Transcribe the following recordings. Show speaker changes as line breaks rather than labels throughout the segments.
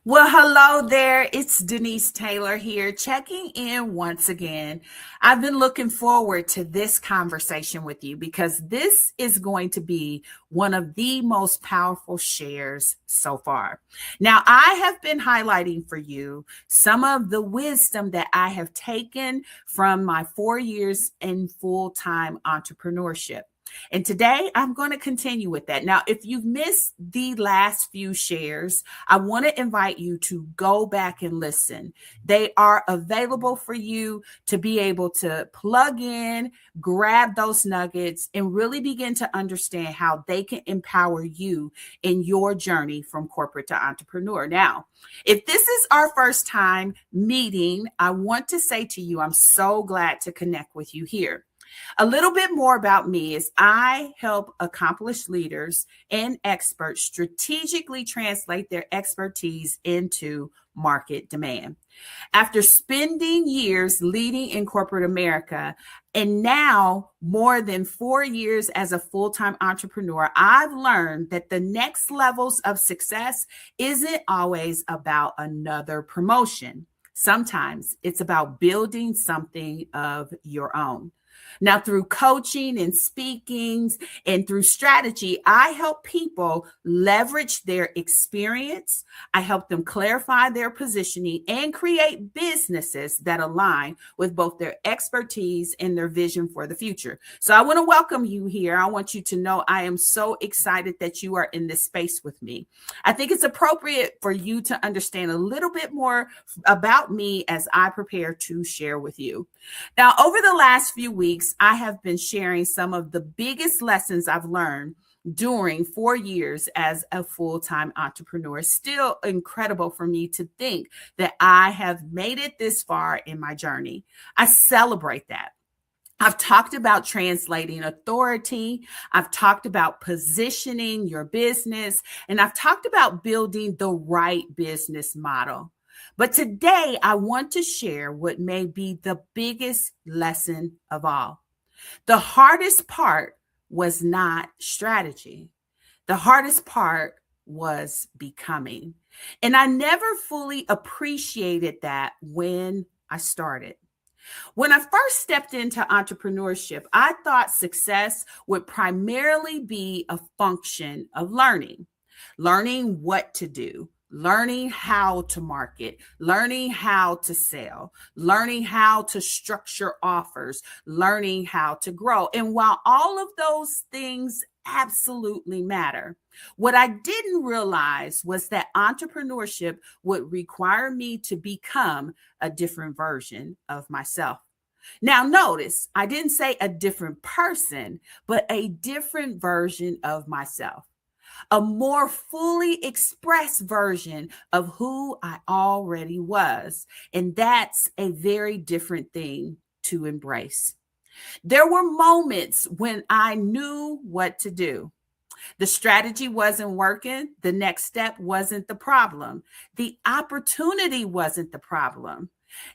Well, hello there. It's Denise Taylor here, checking in once again. I've been looking forward to this conversation with you because this is going to be one of the most powerful shares so far. Now, I have been highlighting for you some of the wisdom that I have taken from my 4 years in full time entrepreneurship. And today I'm going to continue with that. Now, if you've missed the last few shares, I want to invite you to go back and listen. They are available for you to be able to plug in, grab those nuggets, and really begin to understand how they can empower you in your journey from corporate to entrepreneur. Now, if this is our first time meeting, I want to say to you, I'm so glad to connect with you here. A little bit more about me is I help accomplished leaders and experts strategically translate their expertise into market demand. After spending years leading in corporate America and now more than 4 years as a full time entrepreneur, I've learned that the next levels of success isn't always about another promotion. Sometimes it's about building something of your own. Now, through coaching and speakings and through strategy, I help people leverage their experience. I help them clarify their positioning and create businesses that align with both their expertise and their vision for the future. So I want to welcome you here. I want you to know I am so excited that you are in this space with me. I think it's appropriate for you to understand a little bit more about me as I prepare to share with you. Now, over the last few weeks, I have been sharing some of the biggest lessons I've learned during 4 years as a full time entrepreneur. It's still incredible for me to think that I have made it this far in my journey. I celebrate that. I've talked about translating authority. I've talked about positioning your business, and I've talked about building the right business model. But today, I want to share what may be the biggest lesson of all. The hardest part was not strategy. The hardest part was becoming. And I never fully appreciated that when I started. When I first stepped into entrepreneurship, I thought success would primarily be a function of learning what to do, learning how to market, learning how to sell, learning how to structure offers, learning how to grow. And while all of those things absolutely matter, what I didn't realize was that entrepreneurship would require me to become a different version of myself. Now, notice I didn't say a different person, but a different version of myself, a more fully expressed version of who I already was. And that's a very different thing to embrace. There were moments when I knew what to do. The strategy wasn't working. The next step wasn't the problem. The opportunity wasn't the problem.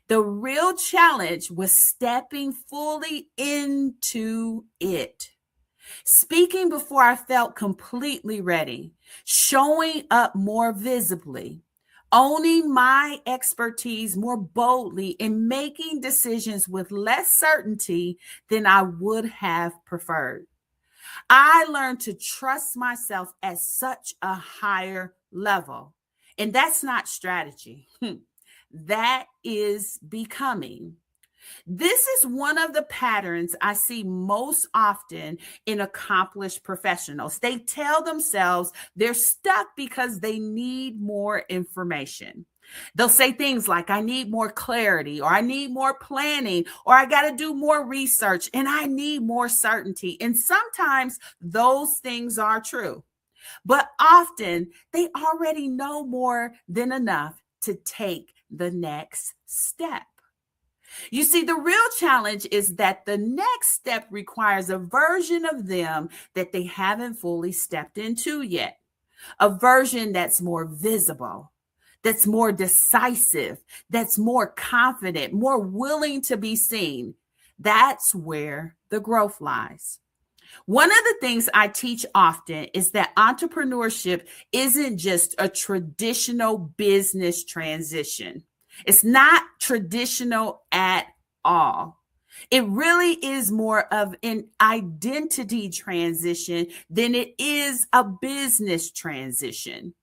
The real challenge was stepping fully into it. Speaking before I felt completely ready, showing up more visibly, owning my expertise more boldly, and making decisions with less certainty than I would have preferred. I learned to trust myself at such a higher level. And that's not strategy. That is becoming. This is one of the patterns I see most often in accomplished professionals. They tell themselves they're stuck because they need more information. They'll say things like, I need more clarity, or I need more planning, or I got to do more research, and I need more certainty. And sometimes those things are true, but often they already know more than enough to take the next step. You see, the real challenge is that the next step requires a version of them that they haven't fully stepped into yet, a version that's more visible, that's more decisive, that's more confident, more willing to be seen. That's where the growth lies. One of the things I teach often is that entrepreneurship isn't just a traditional business transition. It's not traditional at all. It really is more of an identity transition than it is a business transition.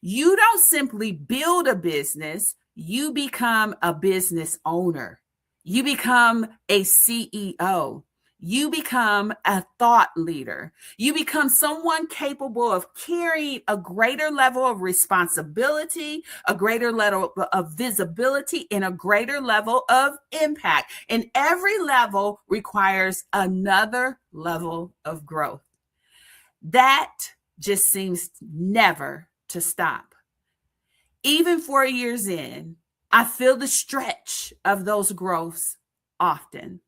You don't simply build a business, you become a business owner. You become a CEO. You become a thought leader. You become someone capable of carrying a greater level of responsibility, a greater level of visibility, and a greater level of impact. And every level requires another level of growth. That just seems never to stop. Even 4 years in, I feel the stretch of those growths often.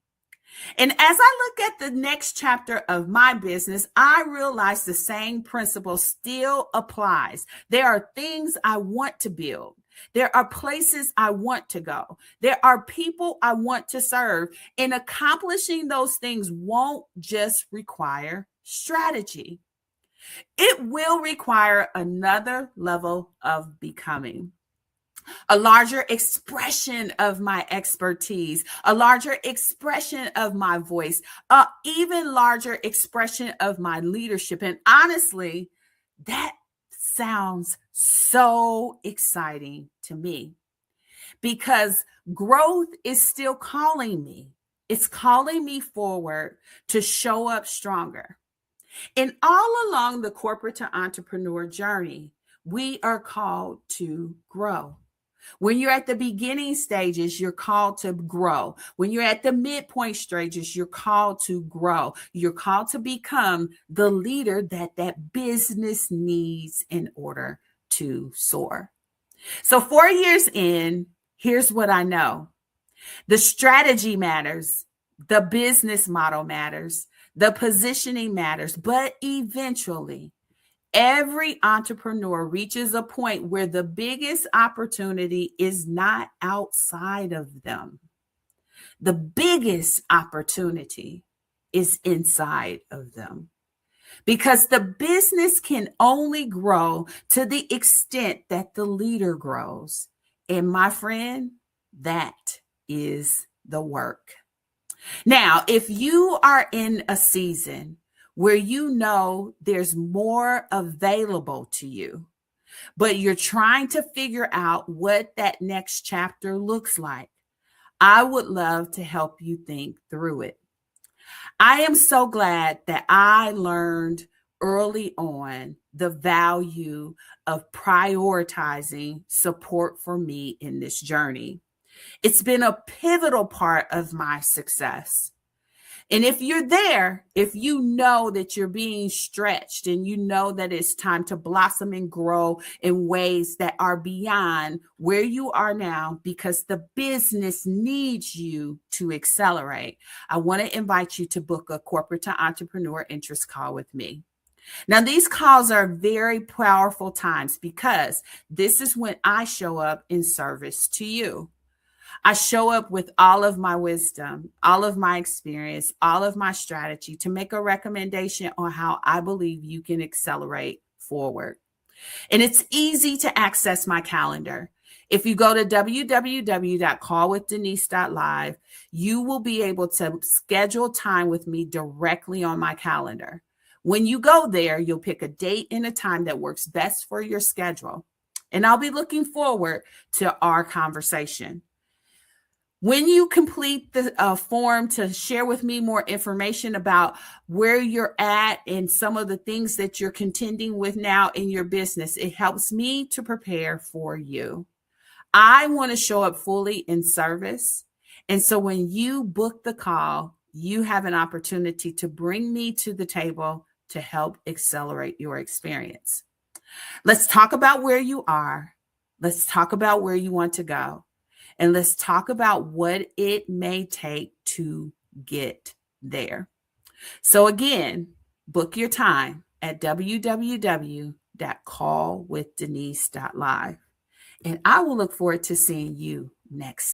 And as I look at the next chapter of my business, I realize the same principle still applies. There are things I want to build. There are places I want to go. There are people I want to serve. And accomplishing those things won't just require strategy. It will require another level of becoming, a larger expression of my expertise, a larger expression of my voice, a even larger expression of my leadership. And honestly, that sounds so exciting to me because growth is still calling me. It's calling me forward to show up stronger. And all along the corporate to entrepreneur journey, we are called to grow. When you're at the beginning stages, you're called to grow. When you're at the midpoint stages, you're called to grow. You're called to become the leader that business needs in order to soar. So 4 years in, here's what I know. The strategy matters. The business model matters. The positioning matters. But eventually, every entrepreneur reaches a point where the biggest opportunity is not outside of them. The biggest opportunity is inside of them. Because the business can only grow to the extent that the leader grows. And my friend, that is the work. Now, if you are in a season where you know there's more available to you, but you're trying to figure out what that next chapter looks like, I would love to help you think through it. I am so glad that I learned early on the value of prioritizing support for me in this journey. It's been a pivotal part of my success. And if you're there, if you know that you're being stretched and you know that it's time to blossom and grow in ways that are beyond where you are now because the business needs you to accelerate, I want to invite you to book a corporate to entrepreneur interest call with me. Now, these calls are very powerful times because this is when I show up in service to you. I show up with all of my wisdom, all of my experience, all of my strategy to make a recommendation on how I believe you can accelerate forward. And it's easy to access my calendar. If you go to www.callwithdenise.live, you will be able to schedule time with me directly on my calendar. When you go there, you'll pick a date and a time that works best for your schedule. And I'll be looking forward to our conversation. When you complete the form to share with me more information about where you're at and some of the things that you're contending with now in your business, it helps me to prepare for you. I want to show up fully in service. And so when you book the call, you have an opportunity to bring me to the table to help accelerate your experience. Let's talk about where you are. Let's talk about where you want to go. And let's talk about what it may take to get there. So again, book your time at www.callwithdenise.live. And I will look forward to seeing you next